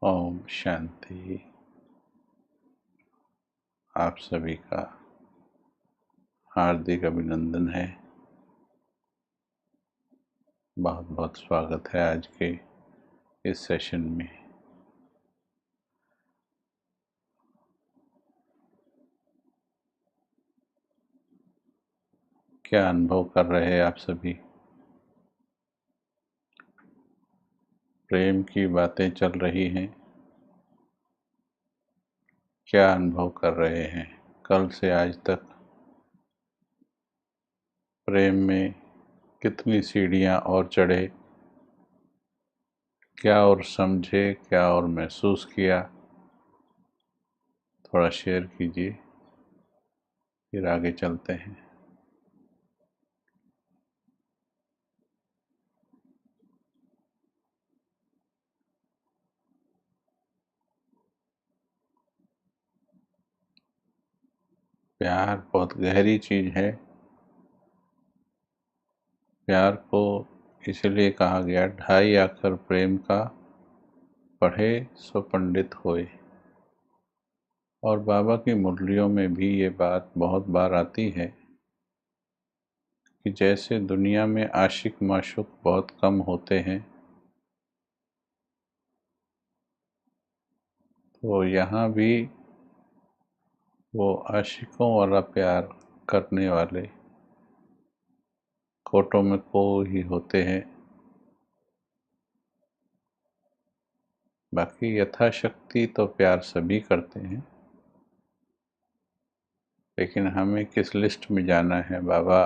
ओम शांति। आप सभी का हार्दिक अभिनंदन है। बहुत बहुत स्वागत है आज के इस सेशन में। क्या अनुभव कर रहे हैं आप सभी? प्रेम की बातें चल रही हैं। क्या अनुभव कर रहे हैं कल से आज तक? प्रेम में कितनी सीढ़ियां और चढ़े, क्या और समझे, क्या और महसूस किया, थोड़ा शेयर कीजिए, फिर आगे चलते हैं। प्यार बहुत गहरी चीज है। प्यार को इसलिए कहा गया, ढाई अक्षर प्रेम का पढ़े सो पंडित होए। और बाबा की मुरलियों में भी ये बात बहुत बार आती है कि जैसे दुनिया में आशिक माशूक बहुत कम होते हैं, तो यहाँ भी वो आशिकों वाला प्यार करने वाले कोटों में को ही होते हैं। बाकी यथाशक्ति तो प्यार सभी करते हैं, लेकिन हमें किस लिस्ट में जाना है? बाबा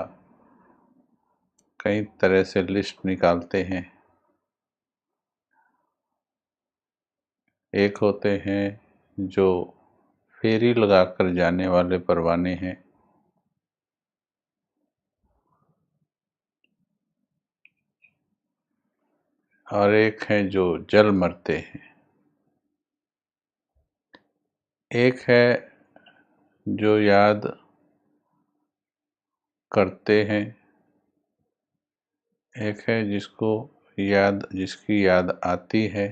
कई तरह से लिस्ट निकालते हैं। एक होते हैं जो फेरी लगाकर जाने वाले परवाने हैं, और एक हैं जो जल मरते हैं। एक है जो याद करते हैं, एक है जिसकी याद आती है,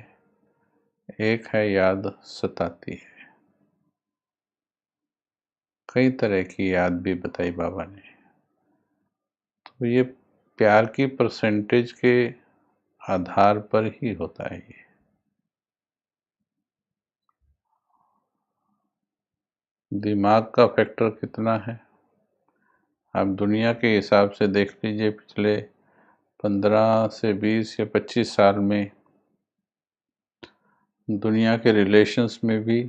एक है याद सताती है। कई तरह की याद भी बताई बाबा ने। तो ये प्यार की परसेंटेज के आधार पर ही होता है। ये दिमाग का फैक्टर कितना है, आप दुनिया के हिसाब से देख लीजिए। पिछले 15 से 20 या 25 साल में दुनिया के रिलेशंस में भी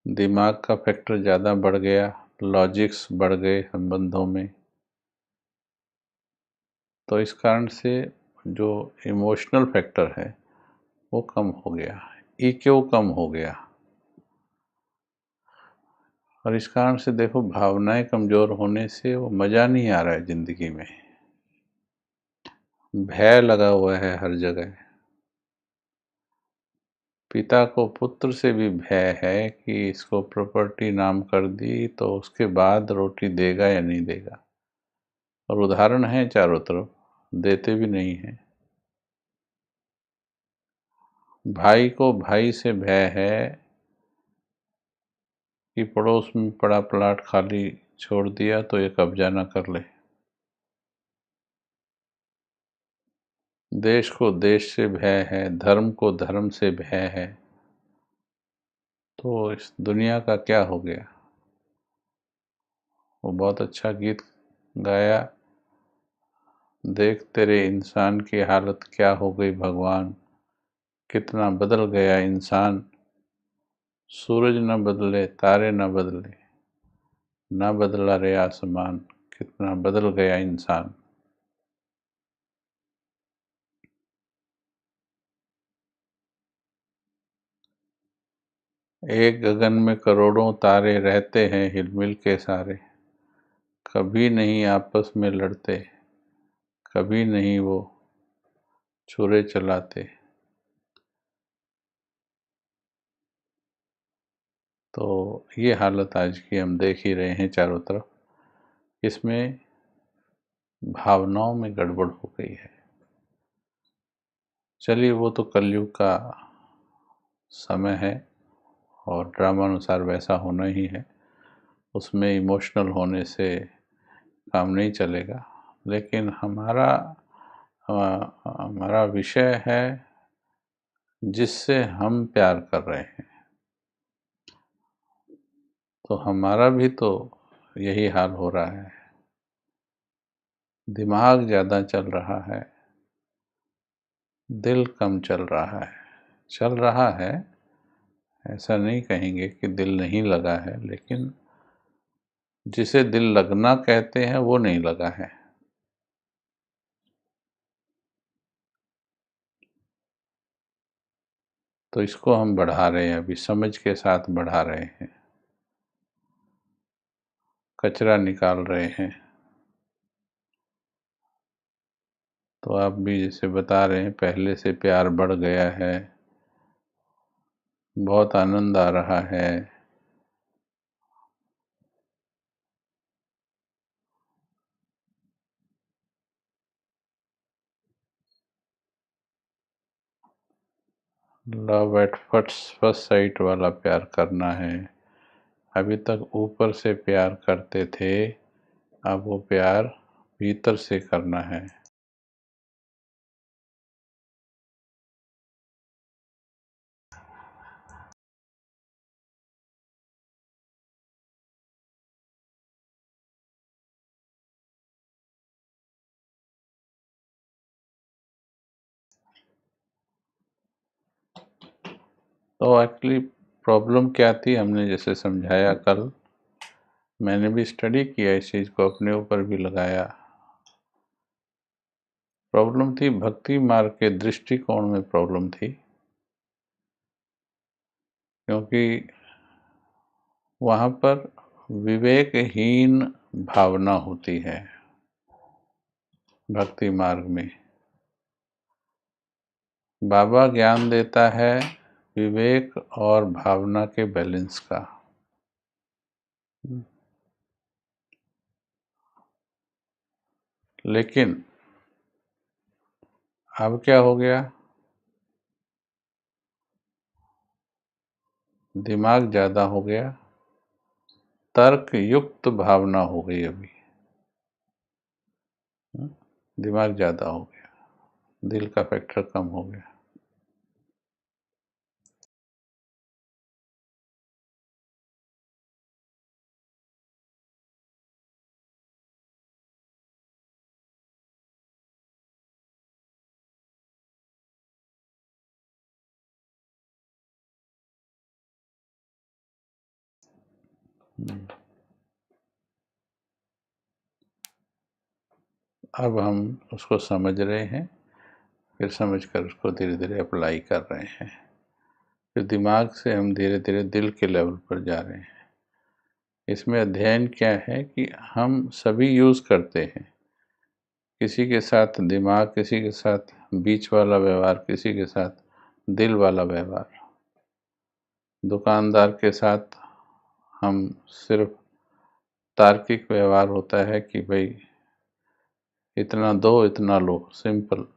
दिमाग का फैक्टर ज़्यादा बढ़ गया, लॉजिक्स बढ़ गए संबंधों में। तो इस कारण से जो इमोशनल फैक्टर है वो कम हो गया, ईक्यू कम हो गया। और इस कारण से देखो, भावनाएं कमज़ोर होने से वो मज़ा नहीं आ रहा है ज़िंदगी में। भय लगा हुआ है हर जगह। पिता को पुत्र से भी भय है कि इसको प्रॉपर्टी नाम कर दी तो उसके बाद रोटी देगा या नहीं देगा। और उदाहरण है चारों तरफ, देते भी नहीं हैं। भाई को भाई से भय है कि पड़ोस में पड़ा प्लाट खाली छोड़ दिया तो ये कब्जा न कर ले। देश को देश से भय है, धर्म को धर्म से भय है। तो इस दुनिया का क्या हो गया? वो बहुत अच्छा गीत गाया, देख तेरे इंसान की हालत क्या हो गई भगवान, कितना बदल गया इंसान। सूरज न बदले, तारे न बदले, न बदला रे आसमान, कितना बदल गया इंसान। एक गगन में करोड़ों तारे रहते हैं हिलमिल के सारे, कभी नहीं आपस में लड़ते, कभी नहीं वो छुरे चलाते। तो ये हालत आज की हम देख ही रहे हैं चारों तरफ। इसमें भावनाओं में गड़बड़ हो गई है। चलिए, वो तो कलयुग का समय है और ड्रामा अनुसार वैसा होना ही है, उसमें इमोशनल होने से काम नहीं चलेगा। लेकिन हमारा विषय है जिससे हम प्यार कर रहे हैं, तो हमारा भी तो यही हाल हो रहा है। दिमाग ज़्यादा चल रहा है, दिल कम चल रहा है। चल रहा है, ऐसा नहीं कहेंगे कि दिल नहीं लगा है, लेकिन जिसे दिल लगना कहते हैं वो नहीं लगा है। तो इसको हम बढ़ा रहे हैं, अभी समझ के साथ बढ़ा रहे हैं, कचरा निकाल रहे हैं। तो आप भी जैसे बता रहे हैं, पहले से प्यार बढ़ गया है, बहुत आनंद आ रहा है। लव एट फर्स्ट साइट वाला प्यार करना है। अभी तक ऊपर से प्यार करते थे, अब वो प्यार भीतर से करना है। तो एक्चुअली प्रॉब्लम क्या थी, हमने जैसे समझाया कल, मैंने भी स्टडी किया इस चीज़ को, अपने ऊपर भी लगाया। प्रॉब्लम थी भक्ति मार्ग के दृष्टिकोण में प्रॉब्लम थी, क्योंकि वहाँ पर विवेकहीन भावना होती है। भक्ति मार्ग में बाबा ज्ञान देता है विवेक और भावना के बैलेंस का। लेकिन अब क्या हो गया, दिमाग ज़्यादा हो गया, तर्क युक्त भावना हो गई अभी। दिमाग ज़्यादा हो गया, दिल का फैक्टर कम हो गया। अब हम उसको समझ रहे हैं, फिर समझकर उसको धीरे धीरे अप्लाई कर रहे हैं। फिर दिमाग से हम धीरे धीरे दिल के लेवल पर जा रहे हैं। इसमें अध्ययन क्या है कि हम सभी यूज़ करते हैं, किसी के साथ दिमाग, किसी के साथ बीच वाला व्यवहार, किसी के साथ दिल वाला व्यवहार। दुकानदार के साथ हम सिर्फ तार्किक व्यवहार होता है कि भाई इतना दो इतना लो, सिंपल।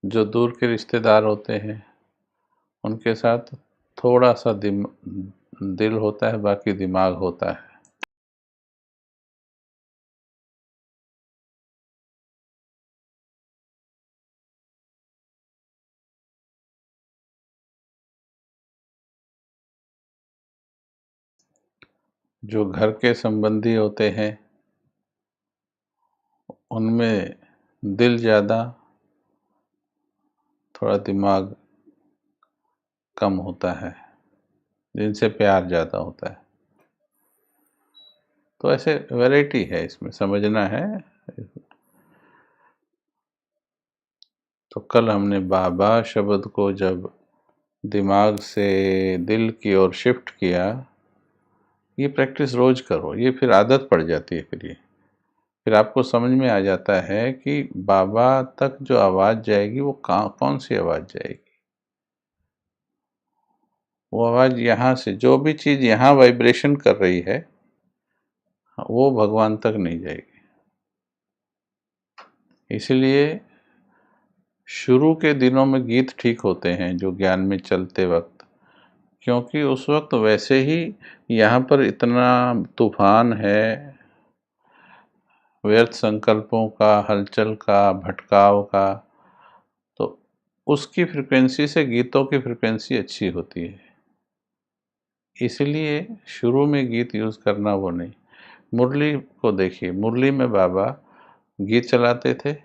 जो दूर के रिश्तेदार होते हैं उनके साथ थोड़ा सा दिल होता है, बाकी दिमाग होता है। जो घर के संबंधी होते हैं उनमें दिल ज़्यादा, थोड़ा दिमाग कम होता है, जिनसे प्यार ज़्यादा होता है। तो ऐसे वैरायटी है, इसमें समझना है। तो कल हमने बाबा शब्द को जब दिमाग से दिल की ओर शिफ्ट किया, ये प्रैक्टिस रोज करो, ये फिर आदत पड़ जाती है। फिर आपको समझ में आ जाता है कि बाबा तक जो आवाज़ जाएगी वो कौन सी आवाज़ जाएगी। वो आवाज़ यहाँ से, जो भी चीज़ यहाँ वाइब्रेशन कर रही है वो भगवान तक नहीं जाएगी। इसलिए शुरू के दिनों में गीत ठीक होते हैं जो ज्ञान में चलते वक्त, क्योंकि उस वक्त वैसे ही यहाँ पर इतना तूफान है व्यर्थ संकल्पों का, हलचल का, भटकाव का, तो उसकी फ्रिक्वेंसी से गीतों की फ्रिक्वेंसी अच्छी होती है। इसलिए शुरू में गीत यूज़ करना वो नहीं। मुरली को देखिए, मुरली में बाबा गीत चलाते थे,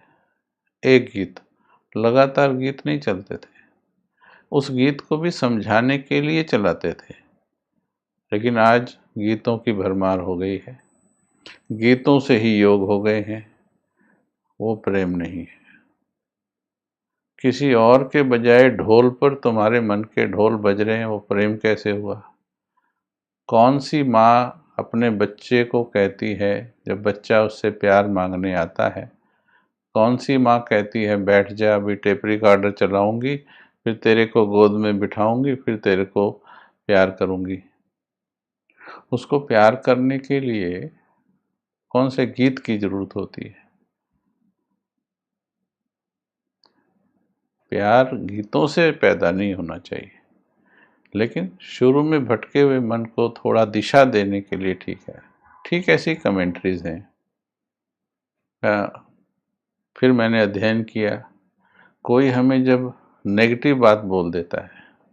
एक गीत, लगातार गीत नहीं चलते थे। उस गीत को भी समझाने के लिए चलाते थे। लेकिन आज गीतों की भरमार हो गई है, गीतों से ही योग हो गए हैं, वो प्रेम नहीं है। किसी और के बजाय ढोल पर तुम्हारे मन के ढोल बज रहे हैं, वो प्रेम कैसे हुआ? कौन सी माँ अपने बच्चे को कहती है जब बच्चा उससे प्यार मांगने आता है, कौन सी माँ कहती है बैठ जा अभी टेप रिकॉर्डर चलाऊंगी, फिर तेरे को गोद में बिठाऊंगी, फिर तेरे को प्यार करूंगी? उसको प्यार करने के लिए कौन से गीत की जरूरत होती है? प्यार गीतों से पैदा नहीं होना चाहिए, लेकिन शुरू में भटके हुए मन को थोड़ा दिशा देने के लिए ठीक है। ठीक ऐसी कमेंट्रीज हैं। फिर मैंने अध्ययन किया, कोई हमें जब नेगेटिव बात बोल देता है,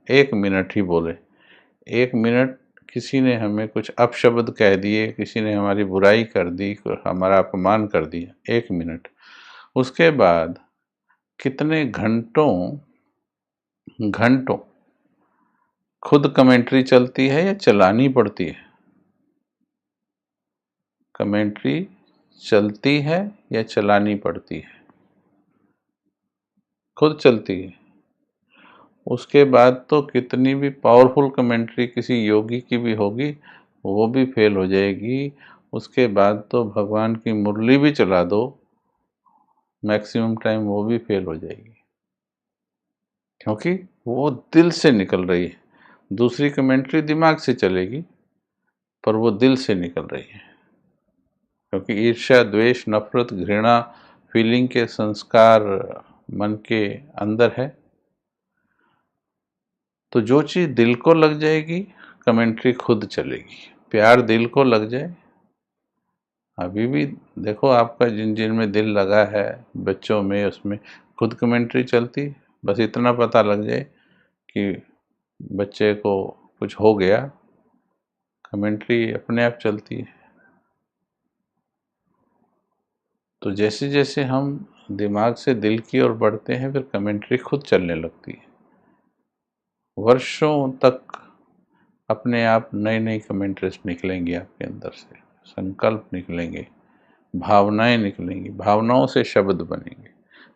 1 मिनट ही बोले, 1 मिनट किसी ने हमें कुछ अपशब्द कह दिए, किसी ने हमारी बुराई कर दी, हमारा अपमान कर दिया, 1 मिनट, उसके बाद कितने घंटों घंटों खुद कमेंट्री चलती है या चलानी पड़ती है? कमेंट्री चलती है या चलानी पड़ती है? खुद चलती है। उसके बाद तो कितनी भी पावरफुल कमेंट्री किसी योगी की भी होगी, वो भी फेल हो जाएगी। उसके बाद तो भगवान की मुरली भी चला दो, मैक्सिमम टाइम वो भी फेल हो जाएगी, क्योंकि वो दिल से निकल रही है। दूसरी कमेंट्री दिमाग से चलेगी, पर वो दिल से निकल रही है, क्योंकि ईर्ष्या, द्वेष, नफरत, घृणा फीलिंग के संस्कार मन के अंदर है। तो जो चीज़ दिल को लग जाएगी, कमेंट्री खुद चलेगी। प्यार दिल को लग जाए, अभी भी देखो आपका जिन जिन में दिल लगा है, बच्चों में, उसमें खुद कमेंट्री चलती। बस इतना पता लग जाए कि बच्चे को कुछ हो गया, कमेंट्री अपने आप चलती है। तो जैसे जैसे हम दिमाग से दिल की ओर बढ़ते हैं, फिर कमेंट्री खुद चलने लगती है। वर्षों तक अपने आप नई नई कमेंट्रीज निकलेंगी आपके अंदर से, संकल्प निकलेंगे, भावनाएं निकलेंगी, भावनाओं से शब्द बनेंगे।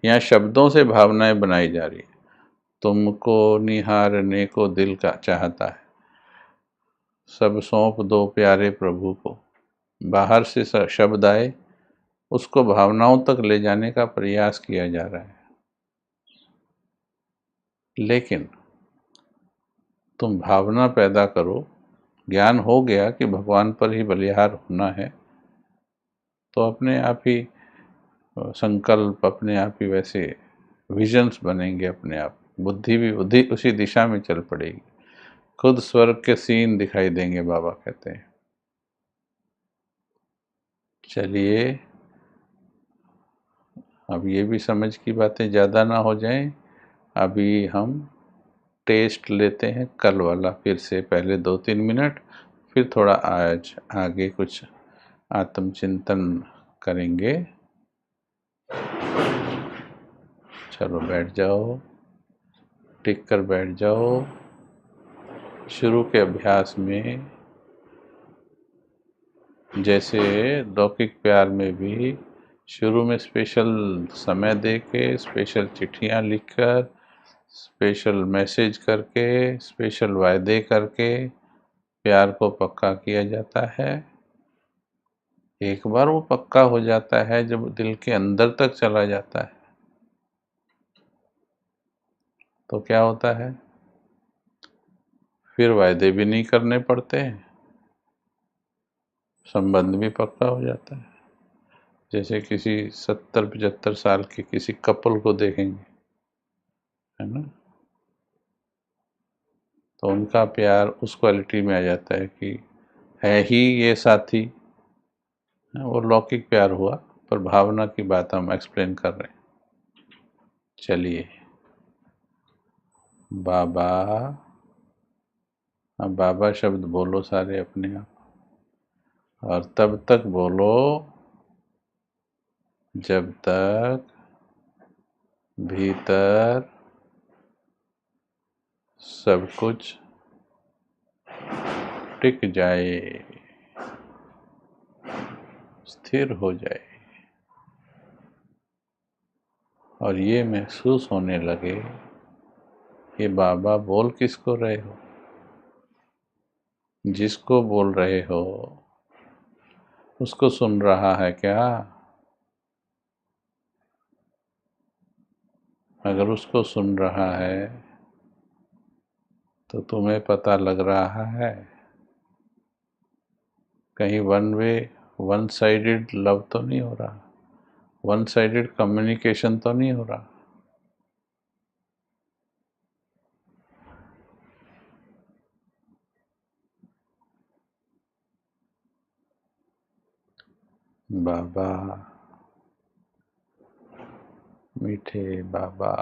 यहाँ शब्दों से भावनाएं बनाई जा रही है। तुमको निहारने को दिल का चाहता है, सब सौंप दो प्यारे प्रभु को। बाहर से शब्द आए, उसको भावनाओं तक ले जाने का प्रयास किया जा रहा है। लेकिन तुम भावना पैदा करो, ज्ञान हो गया कि भगवान पर ही बलिहार होना है, तो अपने आप ही संकल्प, अपने आप ही वैसे विजन्स बनेंगे, अपने आप बुद्धि भी उसी दिशा में चल पड़ेगी। खुद स्वर्ग के सीन दिखाई देंगे, बाबा कहते हैं। चलिए, अब ये भी समझ की बातें ज़्यादा ना हो जाएं, अभी हम टेस्ट लेते हैं कल वाला फिर से, पहले 2-3 मिनट, फिर थोड़ा आज आगे कुछ आत्मचिंतन करेंगे। चलो बैठ जाओ, टिक कर बैठ जाओ। शुरू के अभ्यास में जैसे लौकिक प्यार में भी शुरू में स्पेशल समय दे के, स्पेशल चिट्ठियाँ लिखकर, स्पेशल मैसेज करके, स्पेशल वायदे करके प्यार को पक्का किया जाता है। एक बार वो पक्का हो जाता है, जब दिल के अंदर तक चला जाता है, तो क्या होता है, फिर वायदे भी नहीं करने पड़ते हैं, संबंध भी पक्का हो जाता है। जैसे किसी 70-75 साल के किसी कपल को देखेंगे, है ना। तो उनका प्यार उस क्वालिटी में आ जाता है कि है ही ये साथी। वो लौकिक प्यार हुआ, पर भावना की बात हम एक्सप्लेन कर रहे हैं। चलिए, बाबा। अब बाबा शब्द बोलो सारे अपने आप, और तब तक बोलो जब तक भीतर सब कुछ टिक जाए, स्थिर हो जाए, और ये महसूस होने लगे कि बाबा बोल किसको रहे हो। जिसको बोल रहे हो उसको सुन रहा है क्या? अगर उसको सुन रहा है तो तुम्हें पता लग रहा है कहीं वन साइडेड लव तो नहीं हो रहा, वन साइडेड कम्युनिकेशन तो नहीं हो रहा। बाबा, मीठे बाबा,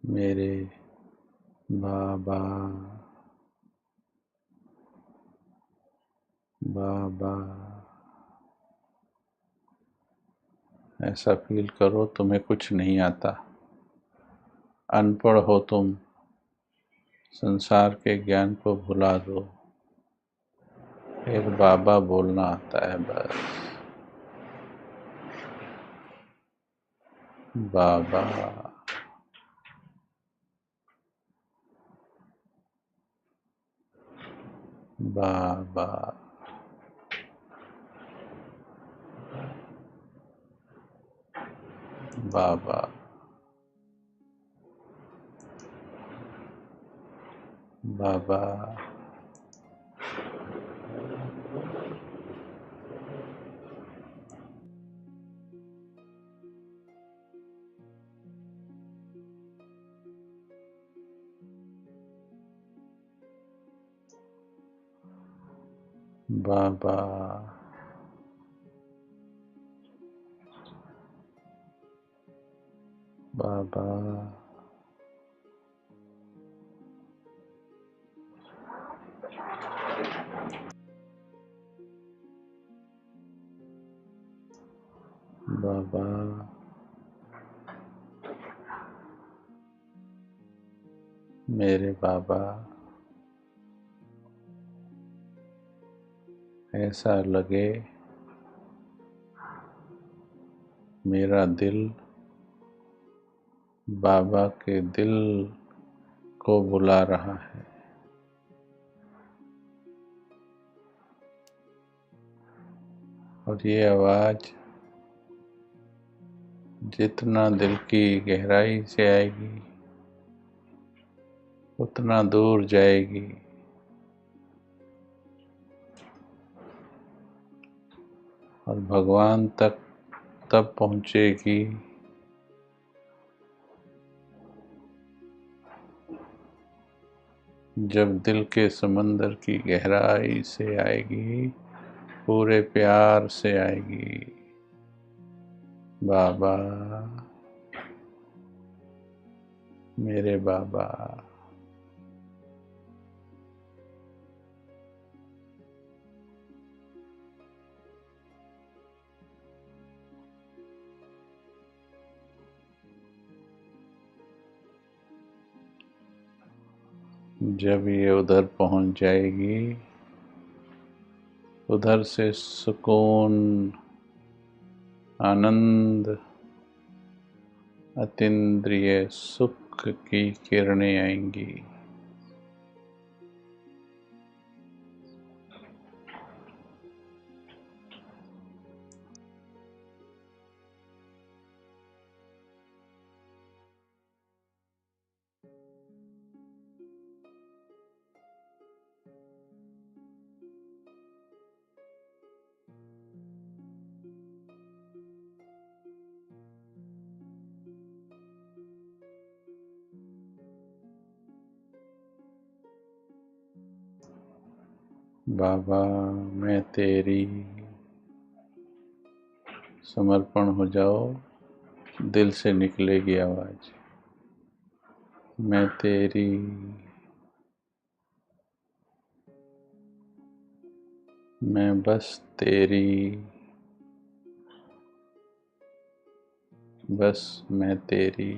मेरे बाबा, बाबा, ऐसा फील करो तुम्हें कुछ नहीं आता, अनपढ़ हो तुम, संसार के ज्ञान को भुला दो, एक बाबा बोलना आता है बस। बाबा, बाबा, बाबा, बाबा, बाबा, बाबा, बाबा, मेरे बाबा, ऐसा लगे मेरा दिल बाबा के दिल को बुला रहा है। और ये आवाज़ जितना दिल की गहराई से आएगी उतना दूर जाएगी, और भगवान तक तब पहुँचेगी जब दिल के समंदर की गहराई से आएगी, पूरे प्यार से आएगी। बाबा, मेरे बाबा, जब ये उधर पहुंच जाएगी, उधर से सुकून, आनंद, अतीन्द्रिय सुख की किरणें आएंगी। बाबा मैं तेरी, समर्पण हो जाओ, दिल से निकलेगी आवाज, मैं तेरी, मैं बस तेरी, बस मैं तेरी।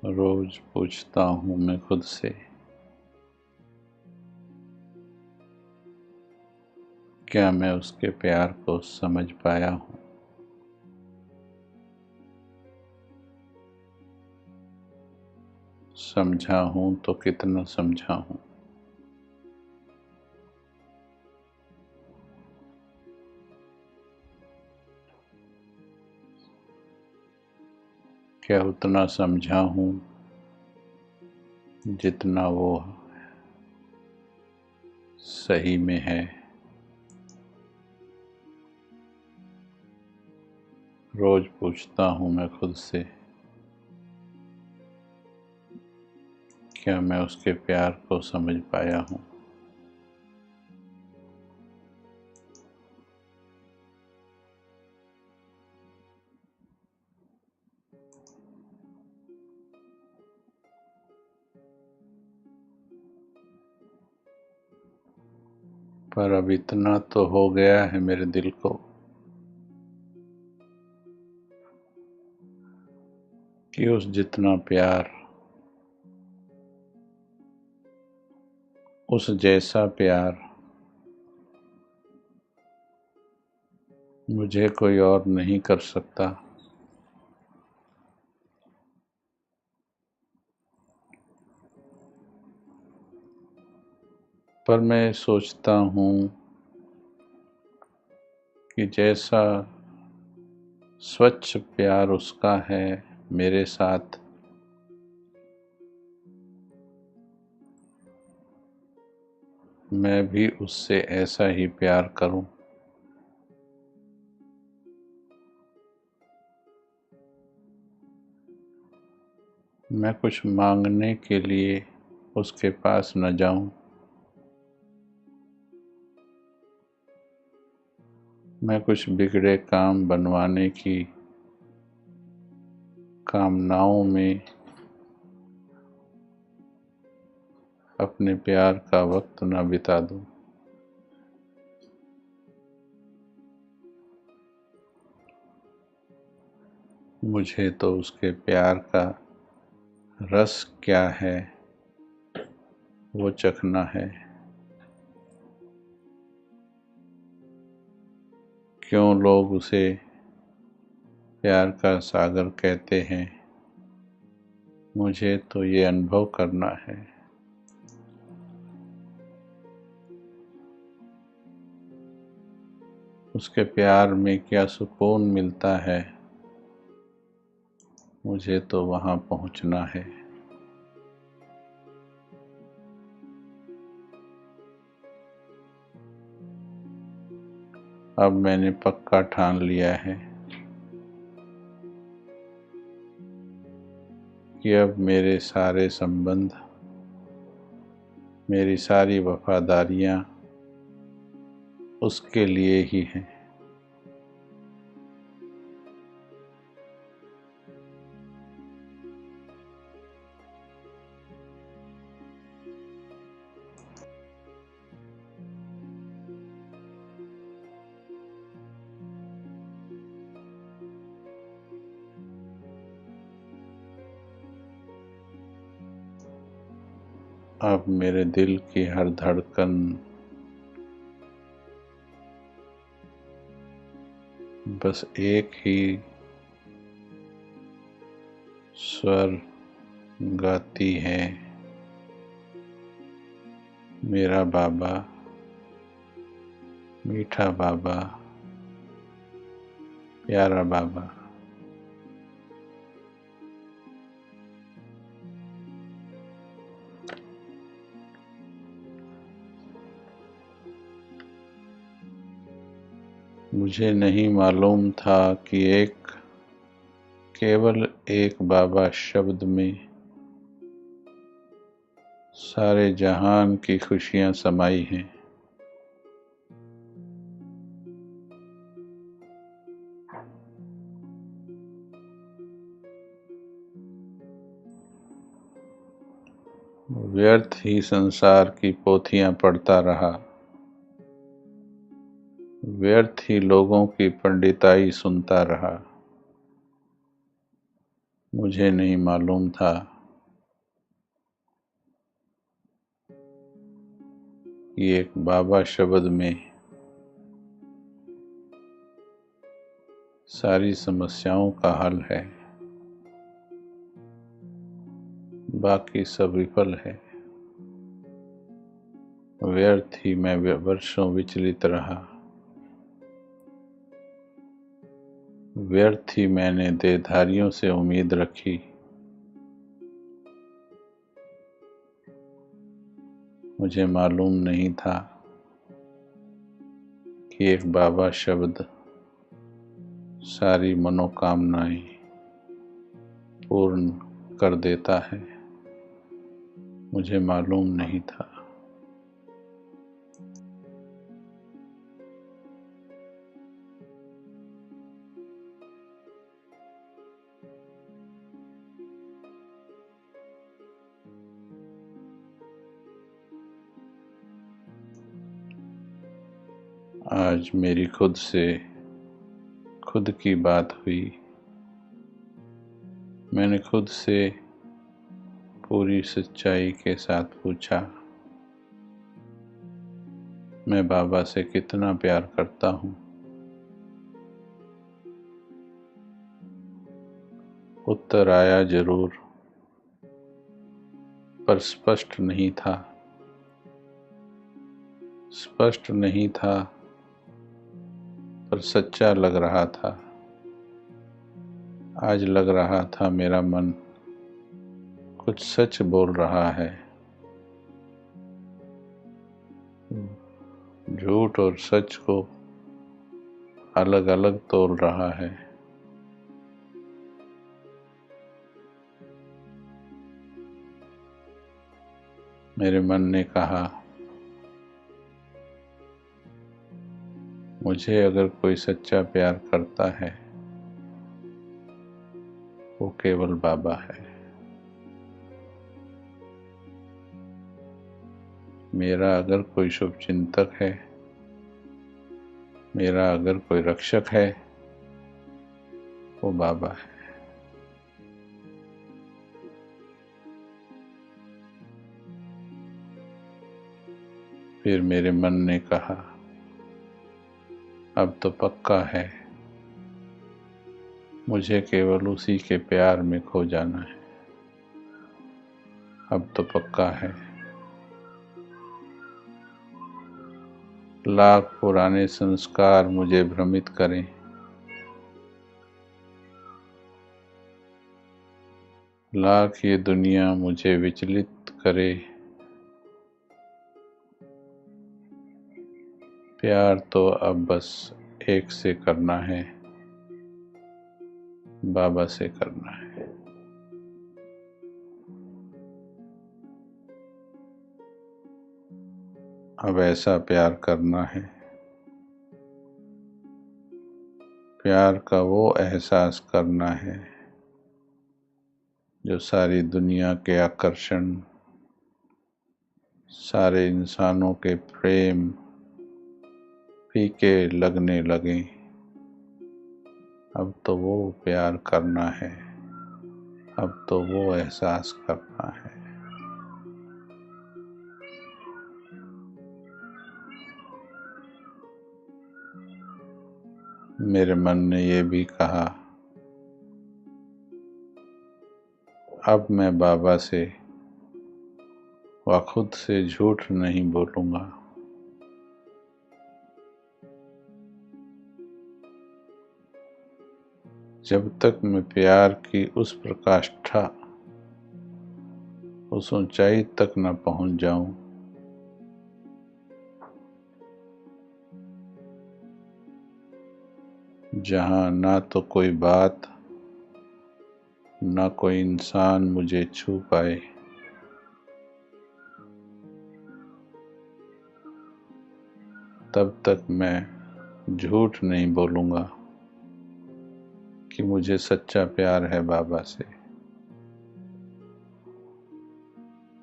रोज पूछता हूँ मैं खुद से, क्या मैं उसके प्यार को समझ पाया हूँ? समझा हूँ तो कितना समझा हूँ? क्या उतना समझा हूँ जितना वो सही में है? रोज पूछता हूँ मैं खुद से, क्या मैं उसके प्यार को समझ पाया हूँ? पर अब इतना तो हो गया है मेरे दिल को कि उस जितना प्यार, उस जैसा प्यार मुझे कोई और नहीं कर सकता। पर मैं सोचता हूँ कि जैसा स्वच्छ प्यार उसका है मेरे साथ, मैं भी उससे ऐसा ही प्यार करूं। मैं कुछ मांगने के लिए उसके पास न जाऊं, मैं कुछ बिगड़े काम बनवाने की कामनाओं में अपने प्यार का वक्त न बिता दूं। मुझे तो उसके प्यार का रस क्या है वो चखना है। क्यों लोग उसे प्यार का सागर कहते हैं, मुझे तो ये अनुभव करना है। उसके प्यार में क्या सुकून मिलता है, मुझे तो वहाँ पहुँचना है। अब मैंने पक्का ठान लिया है कि अब मेरे सारे संबंध, मेरी सारी वफादारियाँ उसके लिए ही हैं। अब मेरे दिल की हर धड़कन बस एक ही स्वर गाती है, मेरा बाबा, मीठा बाबा, प्यारा बाबा। मुझे नहीं मालूम था कि केवल एक बाबा शब्द में सारे जहान की खुशियाँ समाई हैं। व्यर्थ ही संसार की पोथियाँ पढ़ता रहा, व्यर्थ ही लोगों की पंडिताई सुनता रहा। मुझे नहीं मालूम था कि एक बाबा शब्द में सारी समस्याओं का हल है, बाकी सब विफल है। व्यर्थ ही मैं वर्षों विचलित रहा, व्यर्थ ही मैंने देहधारियों से उम्मीद रखी। मुझे मालूम नहीं था कि एक बाबा शब्द सारी मनोकामनाएं पूर्ण कर देता है। मुझे मालूम नहीं था। आज मेरी खुद से खुद की बात हुई। मैंने खुद से पूरी सच्चाई के साथ पूछा, मैं बाबा से कितना प्यार करता हूँ। उत्तर आया जरूर, पर स्पष्ट नहीं था। स्पष्ट नहीं था, पर सच्चा लग रहा था। आज लग रहा था मेरा मन कुछ सच बोल रहा है। झूठ और सच को अलग अलग तोल रहा है। मेरे मन ने कहा, मुझे अगर कोई सच्चा प्यार करता है वो केवल बाबा है। मेरा अगर कोई शुभचिंतक है, मेरा अगर कोई रक्षक है, वो बाबा है। फिर मेरे मन ने कहा, अब तो पक्का है, मुझे केवल उसी के प्यार में खो जाना है। अब तो पक्का है। लाख पुराने संस्कार मुझे भ्रमित करें, लाख ये दुनिया मुझे विचलित करे, प्यार तो अब बस एक से करना है, बाबा से करना है। अब ऐसा प्यार करना है, प्यार का वो एहसास करना है जो सारी दुनिया के आकर्षण, सारे इंसानों के प्रेम फीके लगने लगे। अब तो वो प्यार करना है, अब तो वो एहसास करना है। मेरे मन ने ये भी कहा, अब मैं बाबा से व खुद से झूठ नहीं बोलूँगा। जब तक मैं प्यार की उस प्रकाष्ठा, उस ऊंचाई तक न पहुँच जाऊं, जहाँ ना तो कोई बात, ना कोई इंसान मुझे छू पाए, तब तक मैं झूठ नहीं बोलूँगा कि मुझे सच्चा प्यार है बाबा से।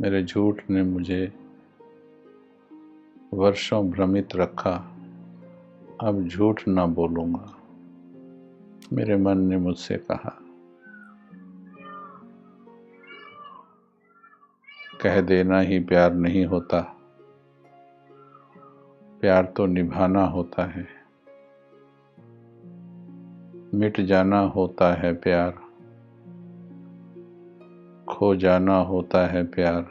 मेरे झूठ ने मुझे वर्षों भ्रमित रखा, अब झूठ ना बोलूँगा। मेरे मन ने मुझसे कहा, कह देना ही प्यार नहीं होता, प्यार तो निभाना होता है। मिट जाना होता है प्यार, खो जाना होता है प्यार,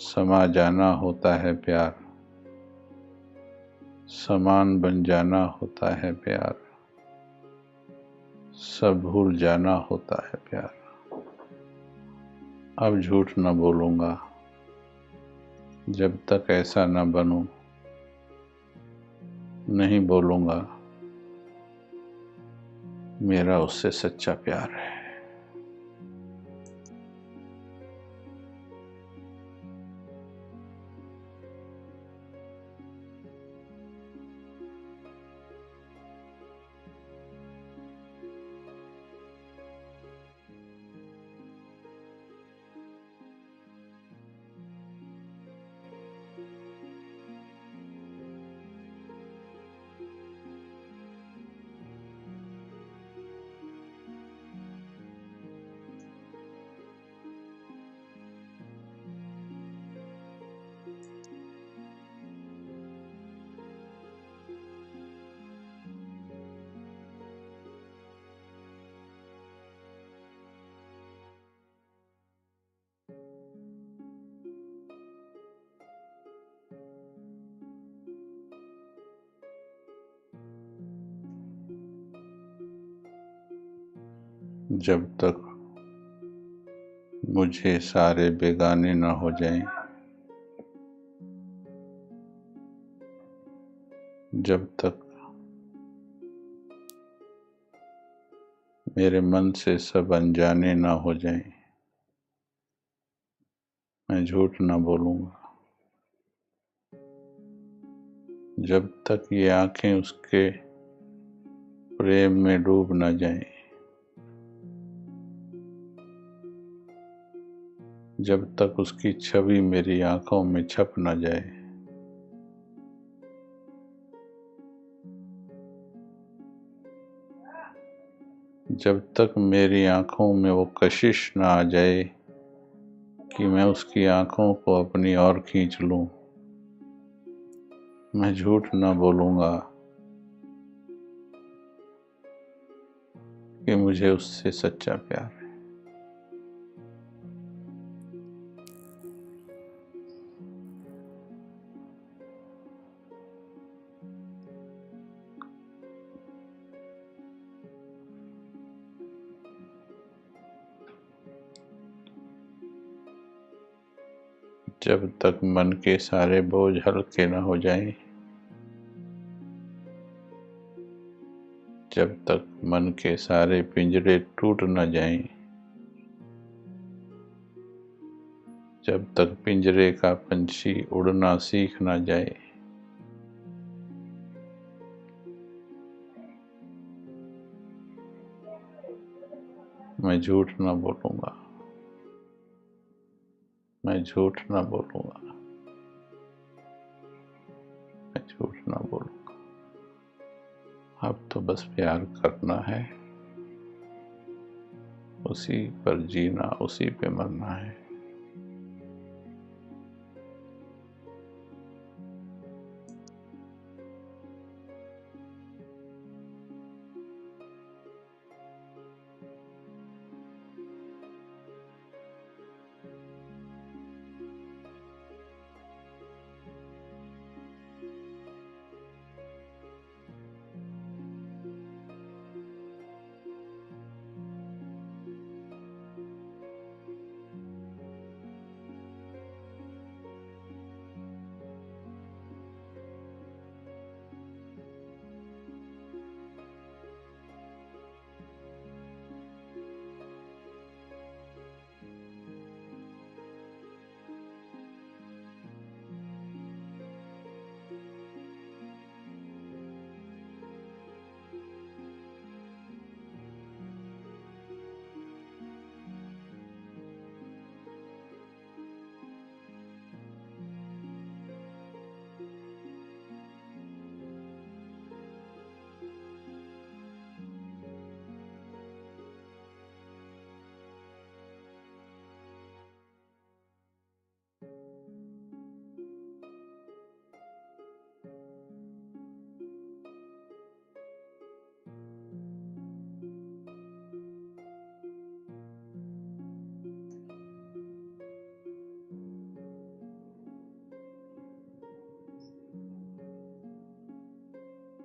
समा जाना होता है प्यार, समान बन जाना होता है प्यार, सब भूल जाना होता है प्यार। अब झूठ न बोलूँगा, जब तक ऐसा न बनूं, नहीं बोलूँगा मेरा उससे सच्चा प्यार है। जब तक मुझे सारे बेगाने न हो जाएं, जब तक मेरे मन से सब अनजाने न हो जाएं, मैं झूठ न बोलूँगा। जब तक ये आँखें उसके प्रेम में डूब न जाएं, जब तक उसकी छवि मेरी आँखों में छप न जाए, जब तक मेरी आँखों में वो कशिश न आ जाए कि मैं उसकी आँखों को अपनी ओर खींच लूं, मैं झूठ न बोलूँगा कि मुझे उससे सच्चा प्यार है। जब तक मन के सारे बोझ हल्के न हो जाएं, जब तक मन के सारे पिंजरे टूट न जाएं, जब तक पिंजरे का पंछी उड़ना सीख न जाए, मैं झूठ न बोलूँगा, मैं झूठ न बोलूँगा, मैं झूठ न बोलूँगा। अब तो बस प्यार करना है, उसी पर जीना, उसी पे मरना है।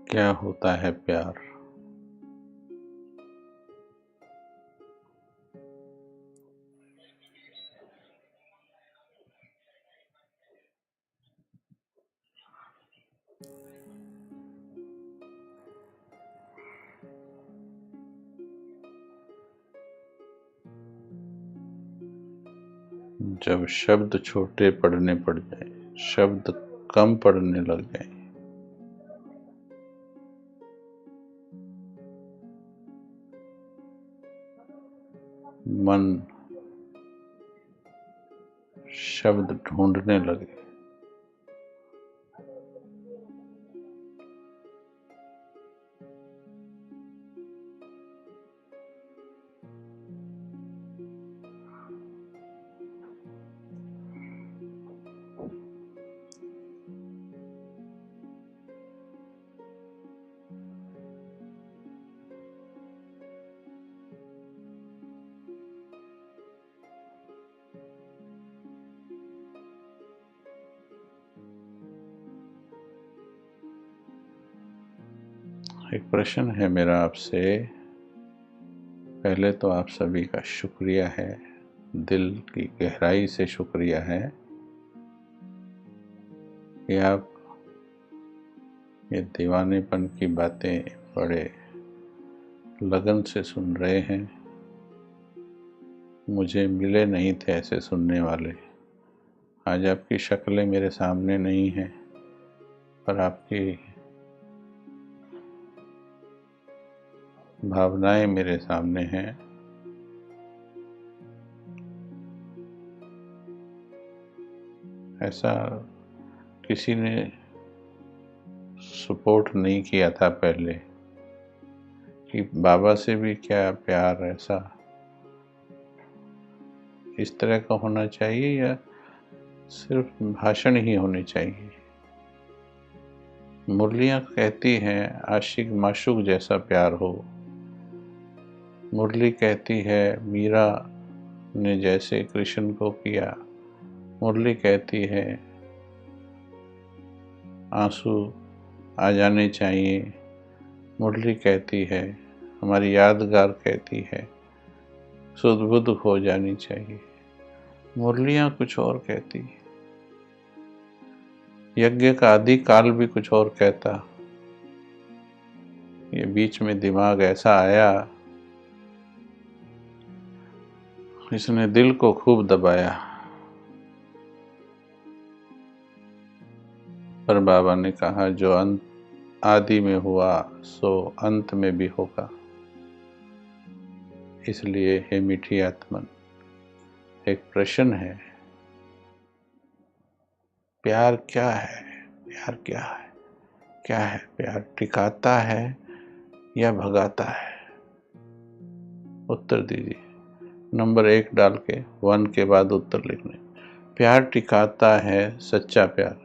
क्या होता है प्यार? जब शब्द छोटे पढ़ने पड़ जाए, शब्द कम पढ़ने लग जाए, मन शब्द ढूंढने लगे, एक प्रश्न है मेरा आपसे। पहले तो आप सभी का शुक्रिया है, दिल की गहराई से शुक्रिया है कि आप ये दीवानेपन की बातें बड़े लगन से सुन रहे हैं। मुझे मिले नहीं थे ऐसे सुनने वाले। आज आपकी शक्लें मेरे सामने नहीं हैं, पर आपकी भावनाएं मेरे सामने हैं। ऐसा किसी ने सपोर्ट नहीं किया था पहले कि बाबा से भी क्या प्यार ऐसा इस तरह का होना चाहिए या सिर्फ भाषण ही होने चाहिए। मुरलियाँ कहती हैं आशिक माशूक जैसा प्यार हो। मुरली कहती है मीरा ने जैसे कृष्ण को किया। मुरली कहती है आंसू आ जाने चाहिए। मुरली कहती है, हमारी यादगार कहती है, सुध बुध हो जानी चाहिए। मुरलियाँ कुछ और कहती है। यज्ञ का आदि काल भी कुछ और कहता। ये बीच में दिमाग ऐसा आया, इसने दिल को खूब दबाया, पर बाबा ने कहा जो अंत आदि में हुआ सो अंत में भी होगा। इसलिए हे मीठी आत्मन, एक प्रश्न है, प्यार क्या है? प्यार क्या है? क्या है प्यार? टिकाता है या भगाता है? उत्तर दीजिए। नंबर 1 डाल के 1 के बाद उत्तर लिखने। प्यार टिकाता है, सच्चा प्यार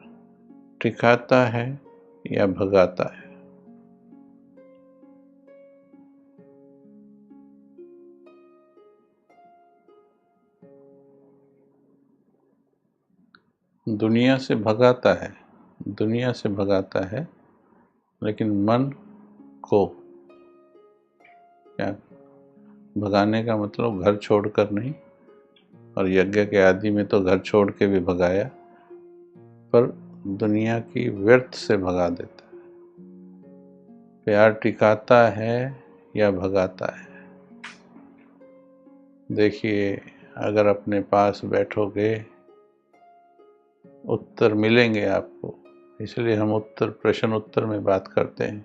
टिकाता है या भगाता है? दुनिया से भगाता है, दुनिया से भगाता है, लेकिन मन को क्या? भगाने का मतलब घर छोड़कर नहीं, और यज्ञ के आदि में तो घर छोड़ के भी भगाया, पर दुनिया की व्यर्थ से भगा देता है। प्यार टिकाता है या भगाता है? देखिए, अगर अपने पास बैठोगे उत्तर मिलेंगे आपको, इसलिए हम प्रश्न उत्तर में बात करते हैं।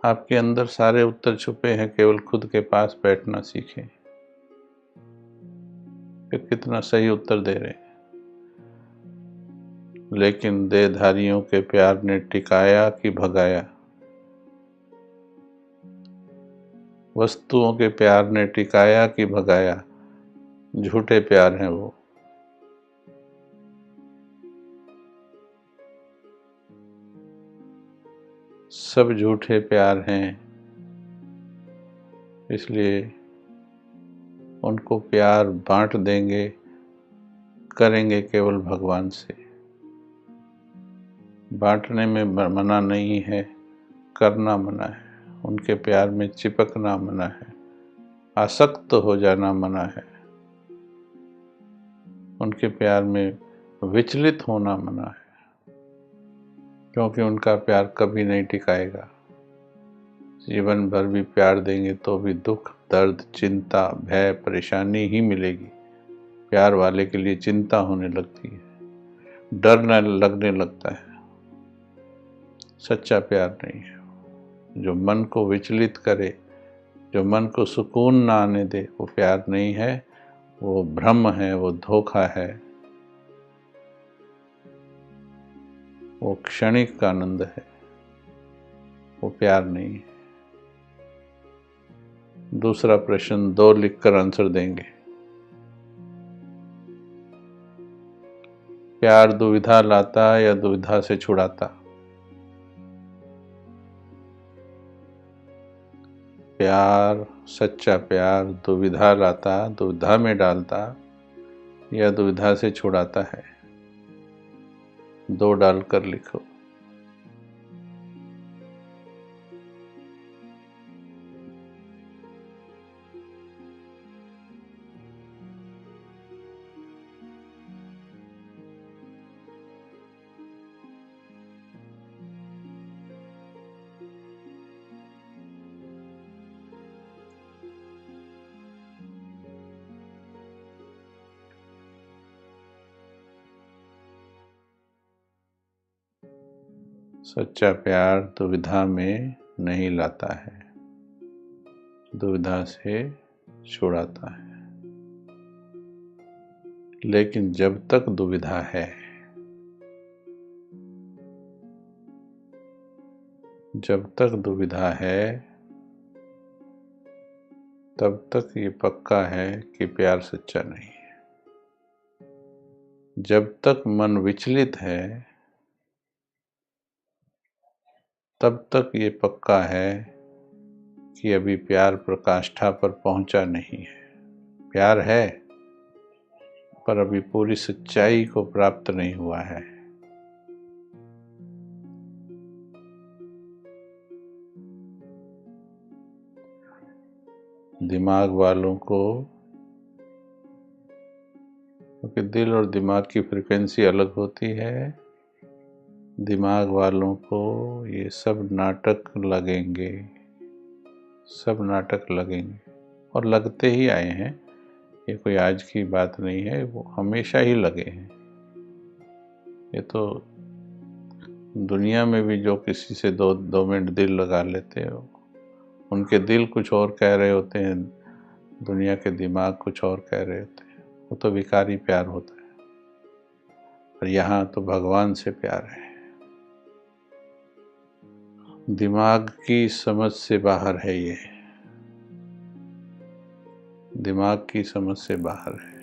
आपके अंदर सारे उत्तर छुपे हैं, केवल खुद के पास बैठना सीखें कि कितना सही उत्तर दे रहे हैं। लेकिन देहधारियों के प्यार ने टिकाया कि भगाया? वस्तुओं के प्यार ने टिकाया कि भगाया? झूठे प्यार हैं वो। सब झूठे प्यार हैं, इसलिए उनको प्यार बांट देंगे, करेंगे केवल भगवान से। बांटने में मना नहीं है, करना मना है। उनके प्यार में चिपकना मना है, आसक्त हो जाना मना है। उनके प्यार में विचलित होना मना है, क्योंकि उनका प्यार कभी नहीं टिकाएगा। जीवन भर भी प्यार देंगे तो भी दुख, दर्द, चिंता, भय, परेशानी ही मिलेगी। प्यार वाले के लिए चिंता होने लगती है, डर लगने लगता है। सच्चा प्यार नहीं है। जो मन को विचलित करे, जो मन को सुकून ना आने दे, वो प्यार नहीं है, वो भ्रम है, वो धोखा है, वो क्षणिक का आनंद है, वो प्यार नहीं है। दूसरा प्रश्न 2 लिखकर आंसर देंगे। प्यार दुविधा लाता या दुविधा से छुड़ाता? प्यार, सच्चा प्यार दुविधा लाता, दुविधा में डालता या दुविधा से छुड़ाता है? 2 डालकर लिखो। सच्चा प्यार दुविधा में नहीं लाता है, दुविधा से छुड़ाता है। लेकिन जब तक दुविधा है, जब तक दुविधा है, तब तक ये पक्का है कि प्यार सच्चा नहीं है। जब तक मन विचलित है, तब तक ये पक्का है कि अभी प्यार प्रकाष्ठा पर पहुंचा नहीं है। प्यार है, पर अभी पूरी सच्चाई को प्राप्त नहीं हुआ है। दिमाग वालों को, क्योंकि दिल और दिमाग की फ्रीक्वेंसी अलग होती है, दिमाग वालों को ये सब नाटक लगेंगे, सब नाटक लगेंगे और लगते ही आए हैं। ये कोई आज की बात नहीं है, वो हमेशा ही लगे हैं। ये तो दुनिया में भी जो किसी से दो मिनट दिल लगा लेते हो, उनके दिल कुछ और कह रहे होते हैं, दुनिया के दिमाग कुछ और कह रहे होते हैं। वो तो विकारी प्यार होता है, और यहाँ तो भगवान से प्यार है। दिमाग की समझ से बाहर है ये, दिमाग की समझ से बाहर है।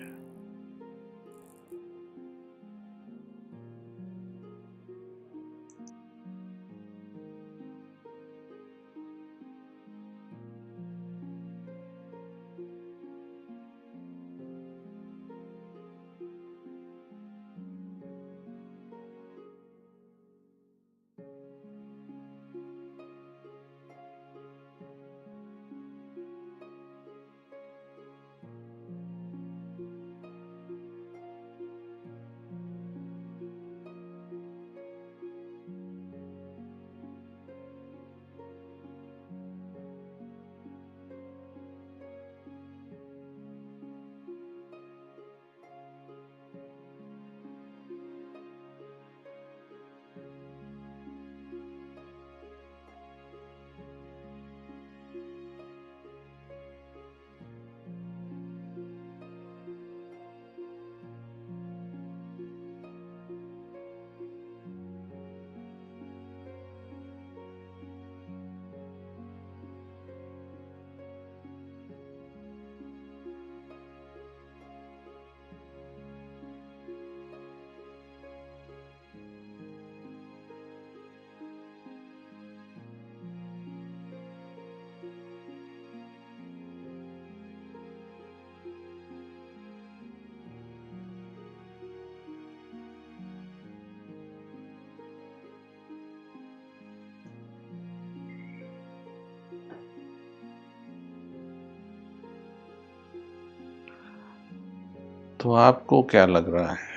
तो आपको क्या लग रहा है?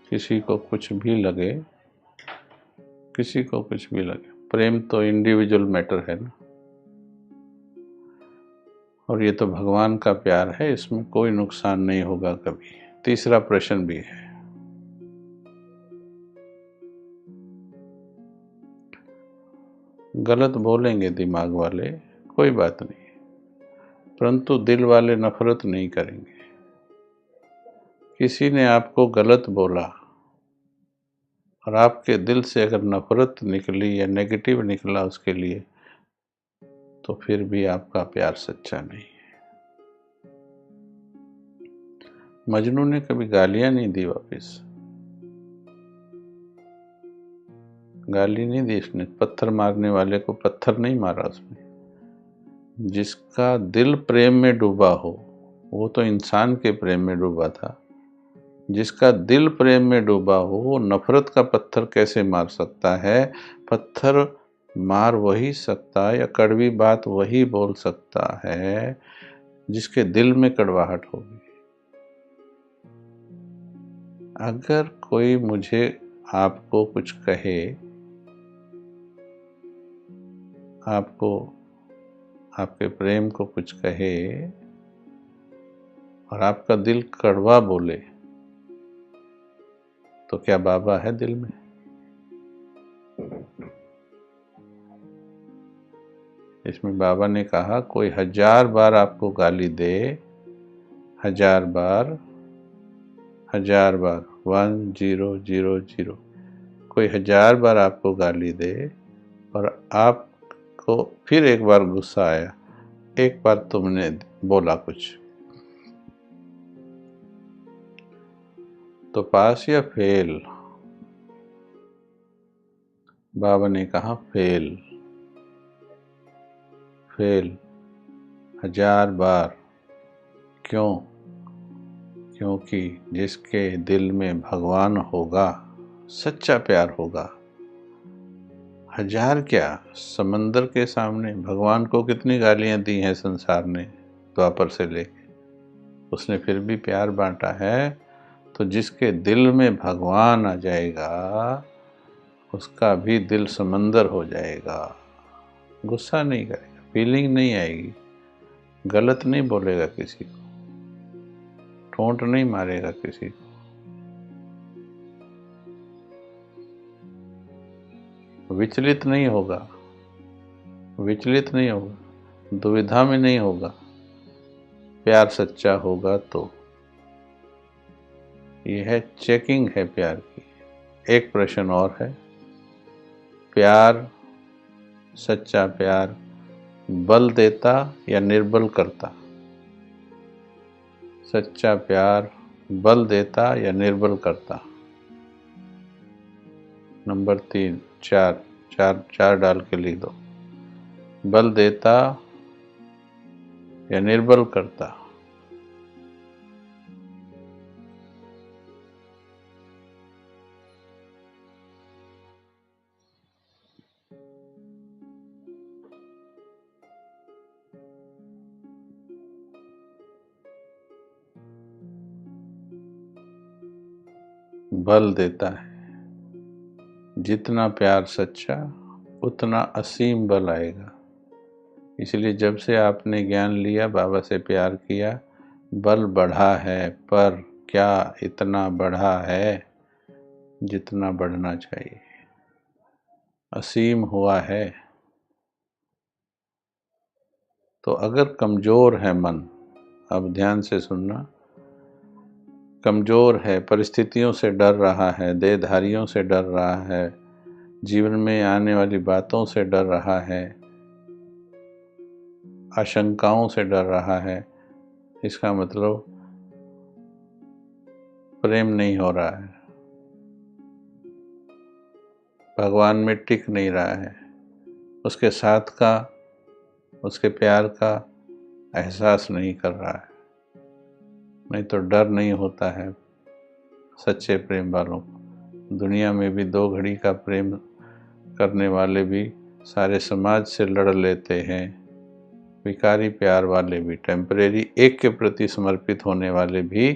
किसी को कुछ भी लगे, किसी को कुछ भी लगे, प्रेम तो इंडिविजुअल मैटर है ना, और ये तो भगवान का प्यार है, इसमें कोई नुकसान नहीं होगा कभी। तीसरा प्रश्न भी है, गलत बोलेंगे दिमाग वाले, कोई बात नहीं, परंतु दिल वाले नफरत नहीं करेंगे। किसी ने आपको गलत बोला और आपके दिल से अगर नफरत निकली या नेगेटिव निकला उसके लिए, तो फिर भी आपका प्यार सच्चा नहीं है। मजनू ने कभी गालियां नहीं दी वापस, गाली नहीं दी उसने, पत्थर मारने वाले को पत्थर नहीं मारा उसने। जिसका दिल प्रेम में डूबा हो, वो तो इंसान के प्रेम में डूबा था। जिसका दिल प्रेम में डूबा हो, वो नफरत का पत्थर कैसे मार सकता है? पत्थर मार वही सकता है, या कड़वी बात वही बोल सकता है जिसके दिल में कड़वाहट होगी। अगर कोई मुझे आपको कुछ कहे, आपको आपके प्रेम को कुछ कहे और आपका दिल कड़वा बोले, तो क्या बाबा है दिल में? इसमें बाबा ने कहा कोई 1000 बार आपको गाली दे, 1000 बार, 1000 बार, 1000, कोई 1000 बार आपको गाली दे और आपको फिर एक बार गुस्सा आया, एक बार तुमने बोला कुछ, तो पास या फेल? बाबा ने कहा फेल, फेल 1000 बार। क्यों? क्योंकि जिसके दिल में भगवान होगा, सच्चा प्यार होगा, 1000 क्या, समंदर के सामने भगवान को कितनी गालियां दी हैं संसार ने, द्वापर से लेके, उसने फिर भी प्यार बांटा है। तो जिसके दिल में भगवान आ जाएगा उसका भी दिल समंदर हो जाएगा। गुस्सा नहीं करेगा, फीलिंग नहीं आएगी, गलत नहीं बोलेगा किसी को, ठोंट नहीं मारेगा किसी को, विचलित नहीं होगा, विचलित नहीं होगा, दुविधा में नहीं होगा। प्यार सच्चा होगा तो यह है चेकिंग है प्यार की। एक प्रश्न और है, प्यार, सच्चा प्यार बल देता या निर्बल करता? सच्चा प्यार बल देता या निर्बल करता? नंबर 3, 4 4 4 डाल के लिख दो। बल देता या निर्बल करता? बल देता है। जितना प्यार सच्चा उतना असीम बल आएगा। इसलिए जब से आपने ज्ञान लिया, बाबा से प्यार किया, बल बढ़ा है, पर क्या इतना बढ़ा है जितना बढ़ना चाहिए? असीम हुआ है। तो अगर कमजोर है मन, अब ध्यान से सुनना, कमजोर है, परिस्थितियों से डर रहा है, देहधारियों से डर रहा है, जीवन में आने वाली बातों से डर रहा है, आशंकाओं से डर रहा है, इसका मतलब प्रेम नहीं हो रहा है, भगवान में टिक नहीं रहा है, उसके साथ का, उसके प्यार का एहसास नहीं कर रहा है। नहीं तो डर नहीं होता है सच्चे प्रेम वालों को। दुनिया में भी 2 घड़ी का प्रेम करने वाले भी सारे समाज से लड़ लेते हैं, विकारी प्यार वाले भी, टेम्परेरी एक के प्रति समर्पित होने वाले भी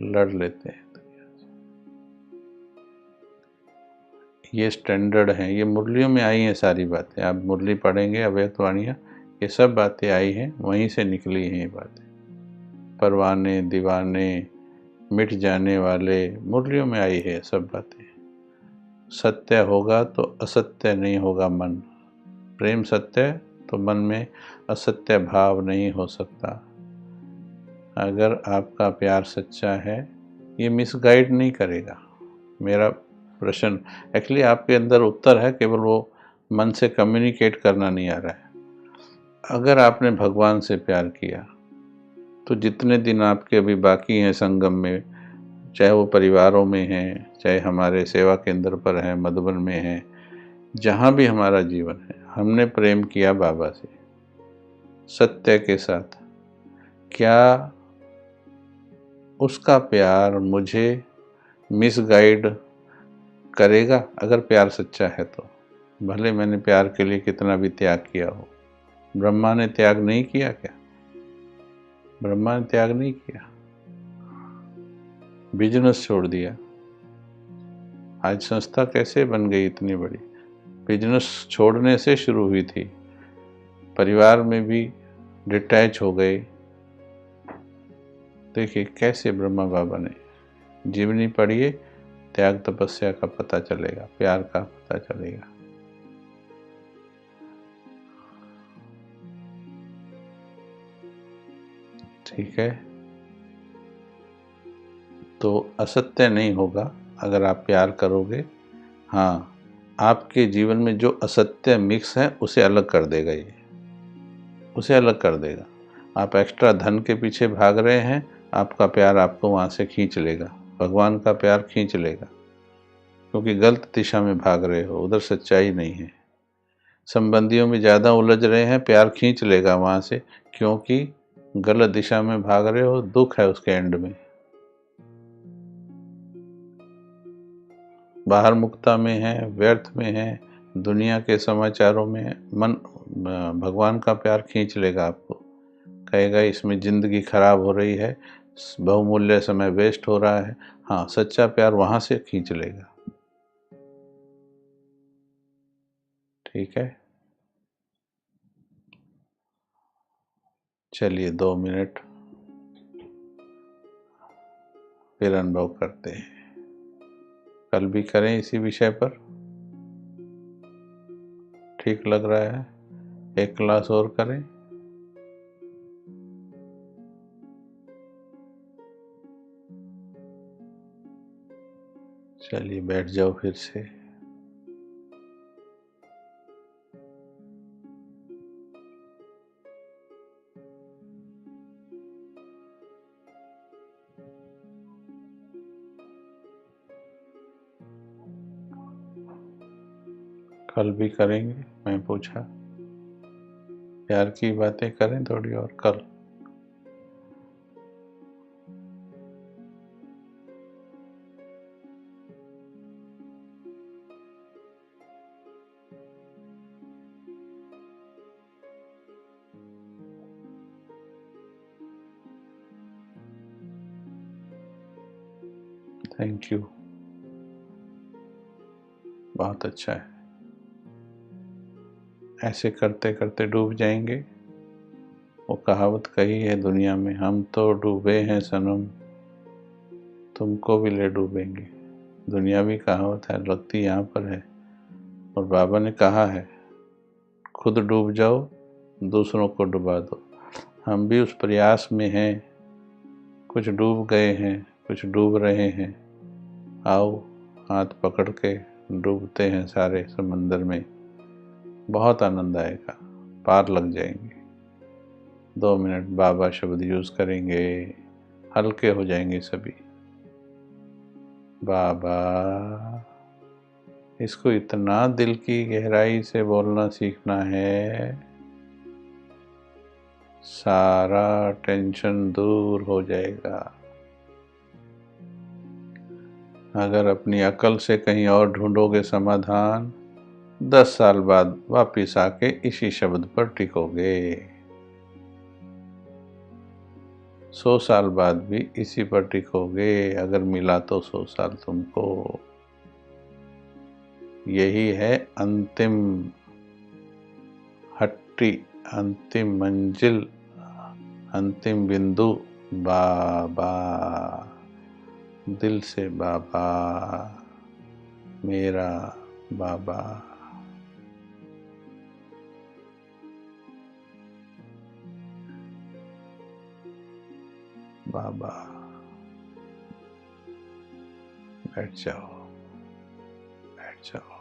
लड़ लेते हैं। ये स्टैंडर्ड हैं, ये मुरलियों में आई हैं सारी बातें। आप मुरली पढ़ेंगे, अव्यक्तवाणियाँ, ये सब बातें आई हैं, वहीं से निकली हैं ये बातें। परवाने, दीवाने, मिट जाने वाले, मुरलियों में आई है सब बातें। सत्य होगा तो असत्य नहीं होगा मन। प्रेम सत्य तो मन में असत्य भाव नहीं हो सकता। अगर आपका प्यार सच्चा है, ये मिसगाइड नहीं करेगा। मेरा प्रश्न एक्चुअली आपके अंदर उत्तर है, केवल वो मन से कम्युनिकेट करना नहीं आ रहा है। अगर आपने भगवान से प्यार किया तो जितने दिन आपके अभी बाकी हैं संगम में, चाहे वो परिवारों में हैं, चाहे हमारे सेवा केंद्र पर हैं, मधुबन में हैं, जहाँ भी हमारा जीवन है, हमने प्रेम किया बाबा से सत्य के साथ। क्या उसका प्यार मुझे मिसगाइड करेगा? अगर प्यार सच्चा है तो भले मैंने प्यार के लिए कितना भी त्याग किया हो। ब्रह्मा ने त्याग नहीं किया क्या? ब्रह्मा ने त्याग नहीं किया, बिजनेस छोड़ दिया। आज संस्था कैसे बन गई इतनी बड़ी? बिजनेस छोड़ने से शुरू हुई थी। परिवार में भी डिटैच हो गए। देखिए कैसे ब्रह्मा बाबा ने जीवनी पढ़िए, त्याग तपस्या का पता चलेगा, प्यार का पता चलेगा। ठीक है, तो असत्य नहीं होगा अगर आप प्यार करोगे। हाँ, आपके जीवन में जो असत्य मिक्स है उसे अलग कर देगा, ये उसे अलग कर देगा। आप एक्स्ट्रा धन के पीछे भाग रहे हैं, आपका प्यार आपको वहाँ से खींच लेगा, भगवान का प्यार खींच लेगा, क्योंकि गलत दिशा में भाग रहे हो, उधर सच्चाई नहीं है। संबंधियों में ज़्यादा उलझ रहे हैं, प्यार खींच लेगा वहाँ से, क्योंकि गलत दिशा में भाग रहे हो, दुख है उसके एंड में। बाहर मुक्ता में है, व्यर्थ में है, दुनिया के समाचारों में मन, भगवान का प्यार खींच लेगा आपको। कहेगा इसमें ज़िंदगी खराब हो रही है, बहुमूल्य समय वेस्ट हो रहा है। हाँ, सच्चा प्यार वहाँ से खींच लेगा। ठीक है, चलिए 2 मिनट फिर अनुभव करते हैं। कल भी करें इसी विषय पर, ठीक लग रहा है? एक क्लास और करें? चलिए बैठ जाओ फिर से। कल भी करेंगे, मैं पूछा। प्यार की बातें करें थोड़ी और कल। थैंक यू, बहुत अच्छा है। ऐसे करते करते डूब जाएंगे। वो कहावत कही है दुनिया में, हम तो डूबे हैं सनम, तुमको भी ले डूबेंगे। दुनियावी कहावत है, लगती यहाँ पर है। और बाबा ने कहा है, खुद डूब जाओ, दूसरों को डुबा दो। हम भी उस प्रयास में हैं, कुछ डूब गए हैं, कुछ डूब रहे हैं। आओ हाथ पकड़ के डूबते हैं सारे समंदर में। बहुत आनंद आएगा, पार लग जाएंगे। 2 मिनट बाबा शब्द यूज करेंगे, हल्के हो जाएंगे सभी। बाबा, इसको इतना दिल की गहराई से बोलना सीखना है, सारा टेंशन दूर हो जाएगा। अगर अपनी अकल से कहीं और ढूंढोगे समाधान, 10 साल बाद वापिस आके इसी शब्द पर टिकोगे। 100 साल बाद भी इसी पर टिकोगे, अगर मिला तो 100 साल तुमको। यही है अंतिम हट्टी, अंतिम मंजिल, अंतिम बिंदु। बाबा, दिल से बाबा, मेरा बाबा। बाबा, बैठ जाओ, बैठ जाओ।